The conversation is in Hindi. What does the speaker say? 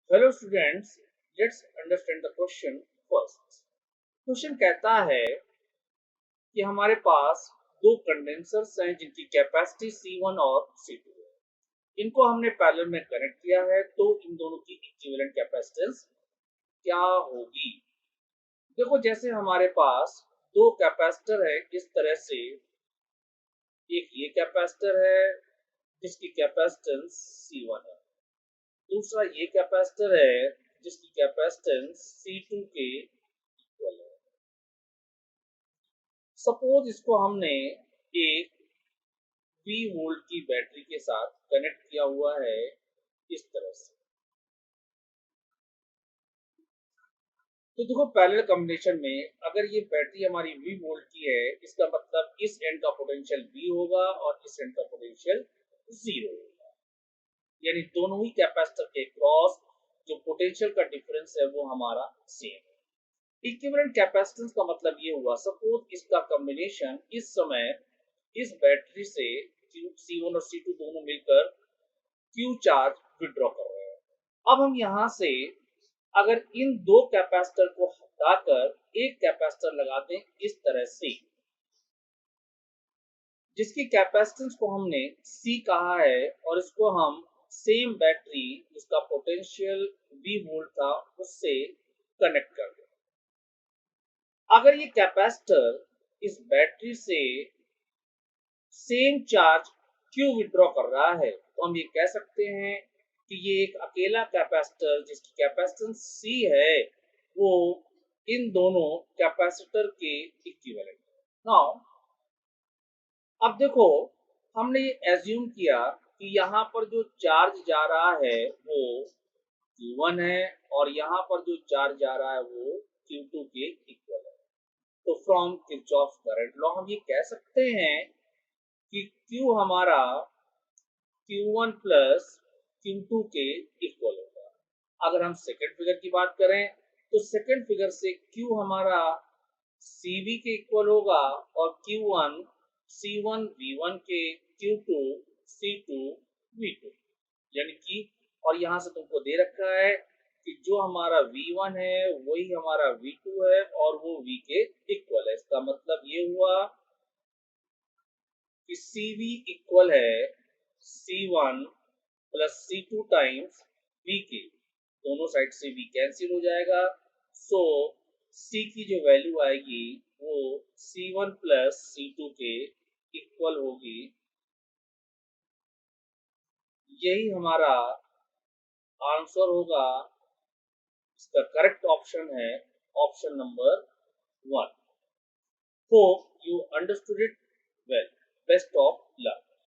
Hello students, let's understand the question first. Question कहता है कि हमारे पास दो कंडेंसर्स हैं जिनकी कैपेसिटी C1 और C2 है। इनको हमने पैरेलल में कनेक्ट किया है, तो इन दोनों की इक्विवेलेंट कैपेसिटेंस क्या होगी। देखो, जैसे हमारे पास दो कैपेसिटर है इस तरह से, एक ये कैपेसिटर है जिसकी कैपेसिटेंस C1 है, दूसरा ये कैपेसिटर है जिसकी कैपेसिटेंस C2 के इक्वल है। सपोज इसको हमने एक V वोल्ट की बैटरी के साथ कनेक्ट किया हुआ है इस तरह से। तो देखो, पैरेलल कॉम्बिनेशन में अगर ये बैटरी हमारी V वोल्ट की है, इसका मतलब इस एंड का पोटेंशियल V होगा और इस एंड का पोटेंशियल 0 होगा। यानी दोनों ही कैपेसिटर के क्रॉस जो पोटेंशियल का डिफरेंस है वो हमारा सेम है। इक्विवेलेंट कैपेसिटेंस का मतलब ये हुआ, सपोज इसका कॉम्बिनेशन इस समय इस बैटरी से C1 और C2 दोनों मिलकर Q चार्ज विड्रॉ कर रहे हैं। अब हम यहां से अगर इन दो कैपेसिटर को हटाकर एक कैपेसिटर लगा दें इस तरह से, जिसकी कैपेसिटेंस को हमने C कहा है, और इसको हम सेम बैटरी जिसका पोटेंशियल V वोल्ट था उससे कनेक्ट कर दें। अगर ये कैपेसिटर इस बैटरी से सेम चार्ज Q विड्रॉ कर रहा है, तो हम ये कह सकते हैं कि ये एक अकेला कैपेसिटर जिसकी कैपेसिटेंस C है वो इन दोनों कैपेसिटर के इक्विवेलेंट है। नाउ अब देखो, हमने ये एज्यूम किया कि यहाँ पर जो चार्ज जा रहा है वो Q1 है और यहाँ पर जो चार्ज जा रहा है वो Q2 के इक्वल है। तो फ्रॉम किरचॉफ करंट लॉ हम ये कह सकते हैं कि Q हमारा Q1 प्लस Q2 के इक्वल होगा। अगर हम सेकंड फिगर की बात करें तो सेकंड फिगर से Q हमारा CV के इक्वल होगा और Q1 C1 V1 के, Q2 C2 V2। यानी कि, और यहाँ से तुमको दे रखा है कि जो हमारा V1 है वही हमारा V2 है और वो V के इक्वल है। इसका मतलब ये हुआ कि CV इक्वल है C1 plus C2 times V के। दोनों साइड से V कैंसिल हो जाएगा, सो C की जो वैल्यू आएगी वो C1 प्लस C2 के इक्वल होगी। यही हमारा आंसर होगा। इसका करेक्ट ऑप्शन है option number 1। Hope you understood it well. Best of